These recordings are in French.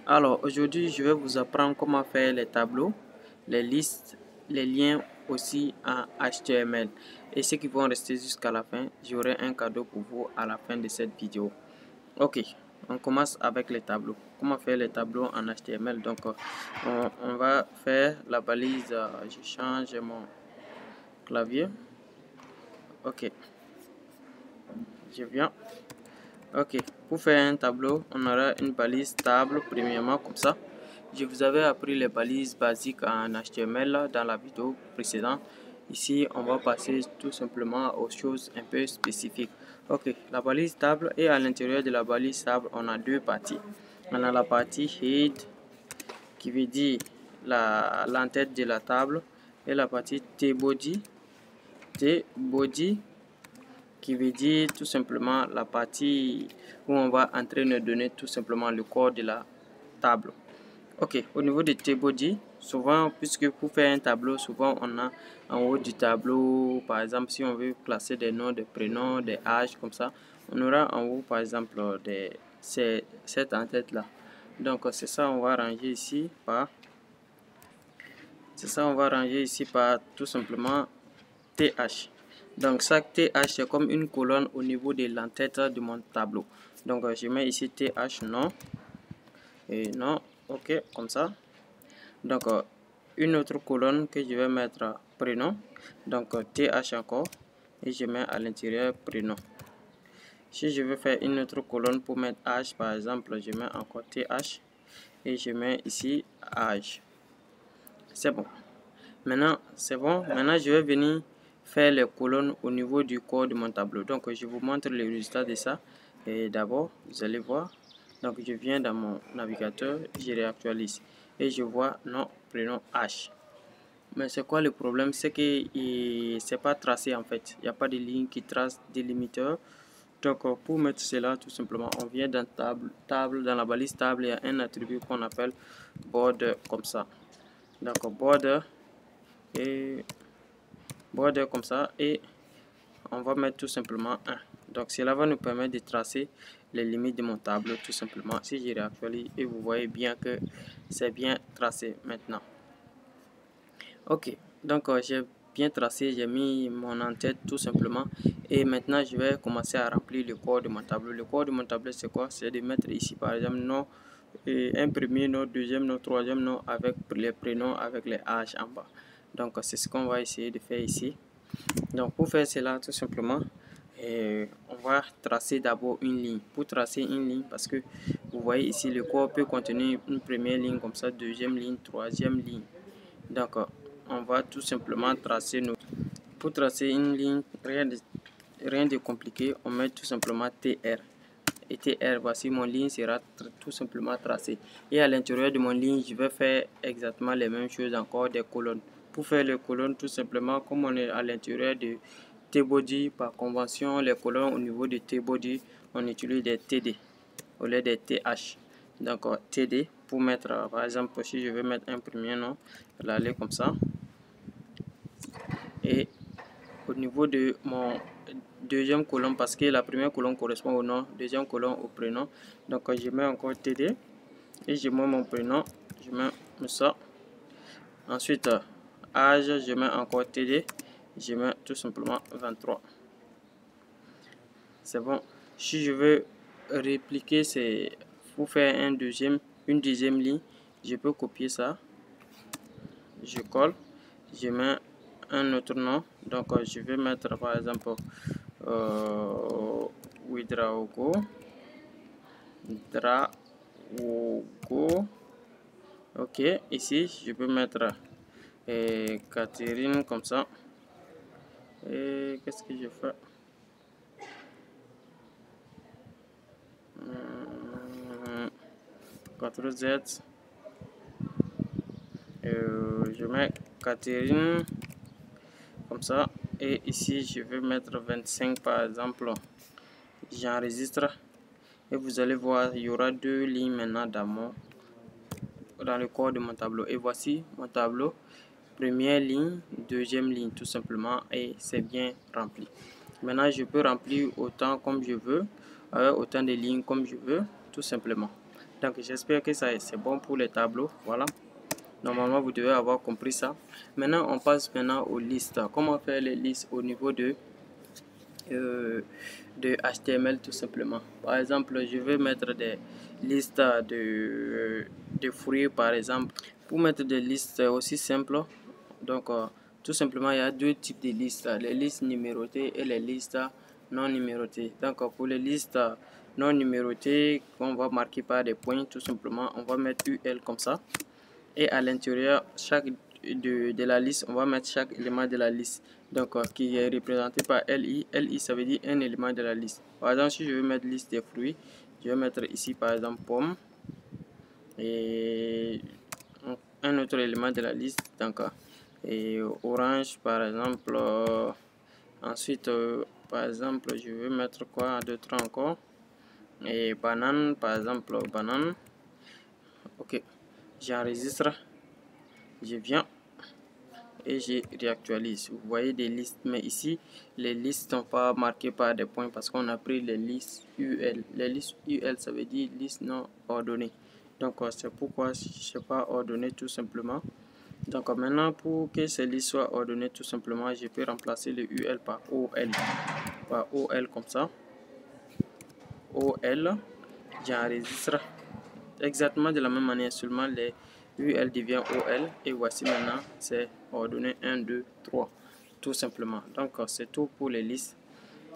Alors aujourd'hui je vais vous apprendre comment faire les tableaux, les listes, les liens aussi en HTML. Et ceux qui vont rester jusqu'à la fin, j'aurai un cadeau pour vous à la fin de cette vidéo. Ok, on commence avec les tableaux. Comment faire les tableaux en HTML? Donc on va faire la balise. Je change mon clavier. Ok, je viens. Ok, pour faire un tableau, on aura une balise table premièrement comme ça. Je vous avais appris les balises basiques en HTML dans la vidéo précédente. Ici, on va passer tout simplement aux choses un peu spécifiques. Ok, la balise table, et à l'intérieur de la balise table, on a deux parties. On a la partie head qui veut dire l'entête de la table, et la partie tbody qui veut dire tout simplement la partie où on va entrer nos données, tout simplement le corps de la table. Ok, au niveau de tbody, souvent, puisque pour faire un tableau, souvent on a en haut du tableau, par exemple, si on veut classer des noms, des prénoms, des âges, comme ça, on aura en haut, par exemple, cette en-tête là. Donc c'est ça, on va ranger ici par, tout simplement TH. Donc chaque TH c'est comme une colonne au niveau de l'entête de mon tableau. Donc je mets ici TH non et non, ok, comme ça. Donc une autre colonne que je vais mettre prénom, donc TH encore, et je mets à l'intérieur prénom. Si je veux faire une autre colonne pour mettre âge, par exemple, je mets encore TH et je mets ici âge. C'est bon. Maintenant, c'est bon. Maintenant, je vais venir faire les colonnes au niveau du corps de mon tableau. Donc, je vous montre le résultat de ça. Et d'abord, vous allez voir. Donc, je viens dans mon navigateur, je réactualise et je vois nom, prénom H. Mais c'est quoi le problème? C'est que c'est pas tracé en fait. Il n'y a pas de ligne qui trace des limiteurs. Donc, pour mettre cela, tout simplement, on vient dans table, dans la balise table, il y a un attribut qu'on appelle border comme ça. Donc, border comme ça, et on va mettre tout simplement 1. Donc cela va nous permettre de tracer les limites de mon tableau tout simplement. Si je réactualise, et vous voyez bien que c'est bien tracé maintenant. Ok, donc j'ai bien tracé, j'ai mis mon en-tête tout simplement, et maintenant je vais commencer à remplir le corps de mon tableau. Le corps de mon tableau c'est quoi? C'est de mettre ici par exemple nom, un premier nom, deuxième nom, troisième nom avec les prénoms, avec les âges en bas. Donc c'est ce qu'on va essayer de faire ici. Donc pour faire cela tout simplement, on va tracer d'abord une ligne. Pour tracer une ligne, parce que vous voyez ici le corps peut contenir une première ligne comme ça, deuxième ligne, troisième ligne. Donc on va tout simplement tracer pour tracer une ligne, rien de compliqué, on met tout simplement TR. Et TR, voici mon ligne sera tout simplement tracée. Et à l'intérieur de mon ligne, je vais faire exactement les mêmes choses, encore des colonnes. Pour faire les colonnes, tout simplement, comme on est à l'intérieur de tbody, par convention, les colonnes au niveau de tbody, on utilise des TD au lieu des TH. Donc TD pour mettre, par exemple, si je veux mettre un premier nom, je vais aller comme ça. Et au niveau de mon deuxième colonne, parce que la première colonne correspond au nom, deuxième colonne au prénom, donc je mets encore TD et je mets mon prénom, je mets ça. Ensuite âge, je mets encore TD, je mets tout simplement 23. C'est bon. Si je veux répliquer, c'est pour faire une deuxième ligne, je peux copier ça, je colle, je mets un autre nom, donc je vais mettre par exemple Ouedraogo, ok. Ici je peux mettre Catherine comme ça. Et qu'est-ce que je fais? CTRL-Z, je mets Catherine comme ça, et ici je vais mettre 25 par exemple. J'enregistre et vous allez voir, il y aura deux lignes maintenant dans le corps de mon tableau. Et voici mon tableau, première ligne, deuxième ligne tout simplement, et c'est bien rempli. Maintenant je peux remplir autant comme je veux, avec autant de lignes comme je veux tout simplement. Donc j'espère que ça c'est bon pour les tableaux. Voilà, normalement vous devez avoir compris ça. Maintenant on passe maintenant aux listes. Comment faire les listes au niveau de HTML tout simplement. Par exemple, je vais mettre des listes de fruits par exemple. Pour mettre des listes aussi simples, donc tout simplement il y a deux types de listes, les listes numérotées et les listes non numérotées. Donc pour les listes non numérotées qu'on va marquer par des points, tout simplement on va mettre UL comme ça, et à l'intérieur de la liste on va mettre chaque élément de la liste, donc qui est représenté par LI. LI ça veut dire un élément de la liste. Par exemple, si je veux mettre liste des fruits, je vais mettre ici par exemple pomme et un autre élément de la liste, donc et orange par exemple. Ensuite par exemple je vais mettre quoi d'autre encore, et banane par exemple, banane. Ok, j'enregistre, je viens et je réactualise. Vous voyez des listes, mais ici les listes sont pas marquées par des points parce qu'on a pris les listes UL. Les listes UL ça veut dire liste non ordonnée, donc c'est pourquoi je ne sais pas ordonné tout simplement. Donc maintenant pour que ces listes soient ordonnées tout simplement, je peux remplacer le UL par OL comme ça. OL, j'enregistre exactement de la même manière, seulement les UL devient OL, et voici maintenant c'est ordonné 1 2 3 tout simplement. Donc c'est tout pour les listes.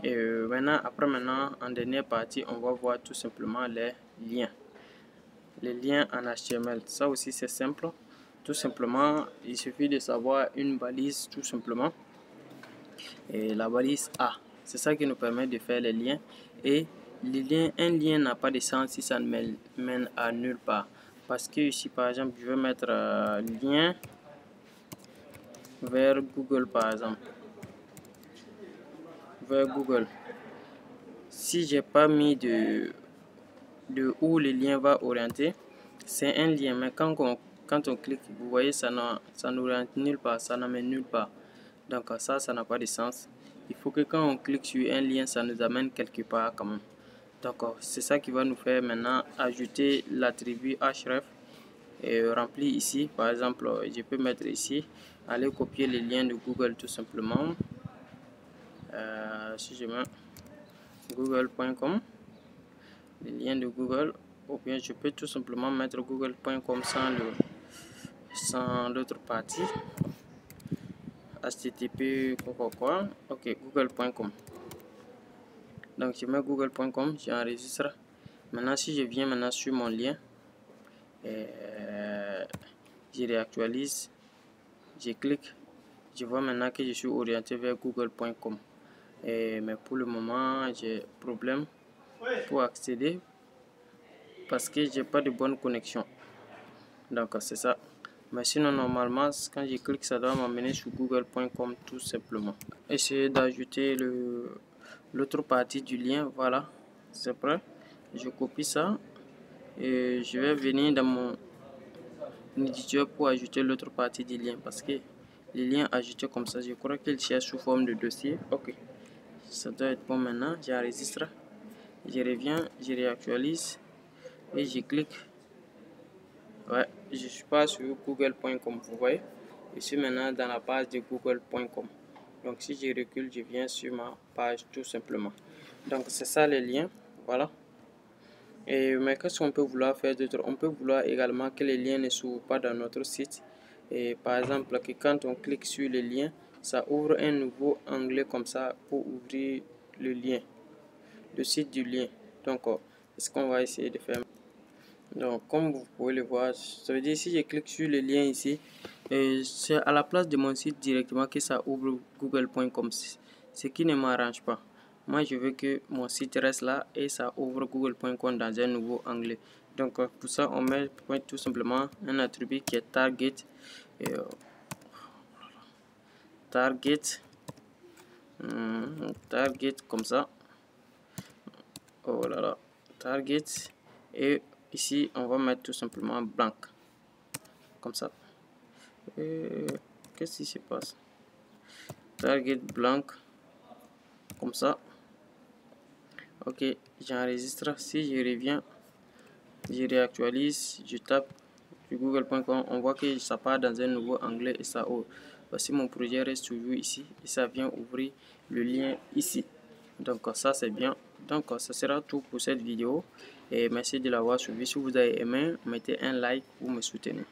Et maintenant en dernière partie on va voir tout simplement les liens en HTML. Ça aussi c'est simple, tout simplement il suffit de savoir une balise tout simplement, et la balise A, c'est ça qui nous permet de faire les liens. Et les liens, un lien n'a pas de sens si ça ne mène à nulle part. Parce que ici par exemple je vais mettre lien vers Google par exemple, vers Google. Si j'ai pas mis de où le lien va orienter, c'est un lien, mais quand on clique, vous voyez ça n'oriente nulle part, ça n'amène nulle part. Donc ça n'a pas de sens. Il faut que quand on clique sur un lien, ça nous amène quelque part quand même. Donc c'est ça qui va nous faire maintenant ajouter l'attribut href et rempli ici. Par exemple, je peux mettre ici, aller copier les liens de Google tout simplement. Si je mets google.com, les liens de Google, ou bien je peux tout simplement mettre google.com sans l'autre partie, http quoi, ok, google.com. Donc je mets google.com, j'enregistre. Maintenant si je viens maintenant sur mon lien, je réactualise, je clique, je vois maintenant que je suis orienté vers google.com. Mais pour le moment j'ai problème pour accéder parce que j'ai pas de bonne connexion, donc c'est ça. Mais sinon normalement quand je clique ça doit m'amener sur google.com tout simplement. Essayer d'ajouter l'autre partie du lien. Voilà, c'est prêt. Je copie ça et je vais venir dans mon éditeur pour ajouter l'autre partie du lien, parce que les liens ajoutés comme ça, je crois qu'il cherche sous forme de dossier. Ok, ça doit être bon. Maintenant j'enregistre, je reviens, je réactualise et je clique. Ouais, je suis pas sur google.com, vous voyez, je suis maintenant dans la page de google.com. donc si je recule, je viens sur ma page tout simplement. Donc c'est ça les liens, voilà. Mais qu'est-ce qu'on peut vouloir faire d'autre? On peut vouloir également que les liens ne s'ouvrent pas dans notre site. Et par exemple, que quand on clique sur le lien, ça ouvre un nouveau onglet comme ça pour ouvrir le lien, le site du lien. Donc, c'est ce qu'on va essayer de faire. Donc, comme vous pouvez le voir, ça veut dire si je clique sur le lien ici, c'est à la place de mon site directement que ça ouvre google.com, ce qui ne m'arrange pas. Moi, je veux que mon site reste là et ça ouvre google.com dans un nouveau onglet. Donc, pour ça, on met tout simplement un attribut qui est target. Target comme ça. Oh là là, target. Et ici, on va mettre tout simplement blanc. Comme ça. Qu'est-ce qui se passe? Target blanc. Comme ça. Ok, j'enregistre. Si je reviens, Je réactualise, je tape sur google.com, on voit que ça part dans un nouveau onglet et ça ouvre. Voici mon projet reste toujours ici et ça vient ouvrir le lien ici. Donc ça c'est bien. Donc ça sera tout pour cette vidéo et merci de l'avoir suivi. Si vous avez aimé, mettez un like pour me soutenir.